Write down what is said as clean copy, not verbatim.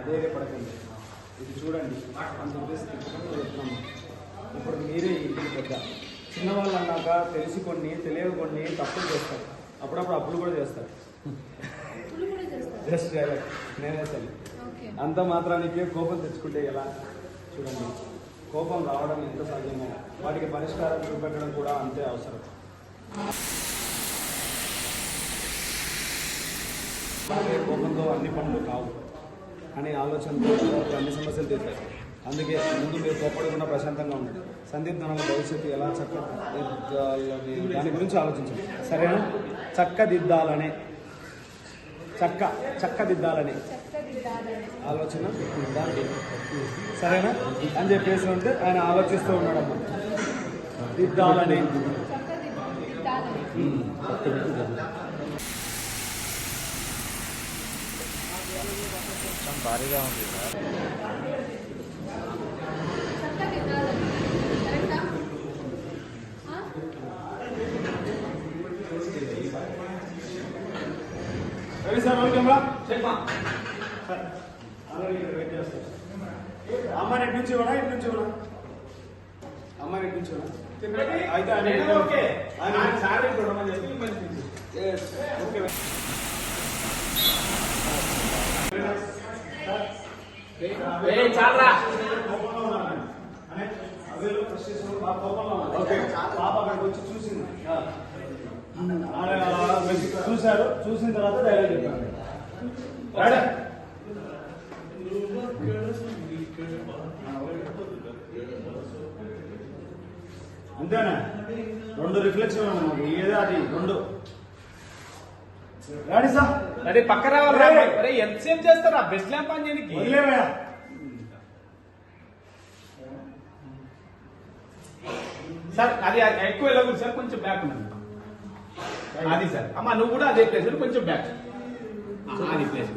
ధైర్యపడకండి. ఇది చూడండి అంత చెప్తున్నాము. ఇప్పుడు మీరే ఇంటికి పెద్ద. చిన్నవాళ్ళు అన్నాక తెలిసి కొన్ని తెలియక కొన్ని తప్పులు చేస్తారు, అప్పుడప్పుడు అప్పులు కూడా చేస్తారు. జస్ట్ నేనే సరే అంత మాత్రానికి కోపం తెచ్చుకుంటే ఎలా? చూడండి, కోపం రావడం ఎంత సహజమో వాటికి పరిష్కారం చూపెట్టడం కూడా అంతే అవసరం. కోపంతో అన్ని పనులు కావు అనే ఆలోచనతో అన్ని సమస్యలు తీర్చారు. అందుకే ముందు మీరు కోపడకుండా ప్రశాంతంగా ఉండండి. సందిగ్ధనాల భవిష్యత్తు ఎలా దాని గురించి ఆలోచించండి. సరేనా? చక్కదిద్దాలనే చక్కదిద్దాలని ఆలోచన దానికి సరేనా అని చెప్పేసి ఉంటే ఆయన ఆలోచిస్తూ ఉన్నాడమ్మా. దిద్దాలని భారీగా ఉంది సార్. అమ్మ నెట్ నుంచి ఇవ్వడా ఇటు నుంచి ఇవ్వడా? అమ్మ నెట్ నుంచి ఇవ్వడా? అయితే ఓకే చాలా పాప అక్కడికి వచ్చి చూసింది, చూశారు. చూసిన తర్వాత డైలాగ్ చెప్పారు. అంతేనా? 2 రిఫ్లెక్షన్ మాకు ఏదో అది 2 రాడి సార్. అదే పక్క రావాలి. ఎంతసేపు చేస్తారా బెస్ట్ ల్యాంప్ అని చేయడానికి? వదిలేవా సార్? అది ఎక్కువ వెళ్ళకూడదు సార్, కొంచెం బ్యాక్ ఉన్నది. అది సార్ అమ్మా నువ్వు కూడా అదే ప్లేస్ కొంచెం బ్యాక్, అది ప్లేస్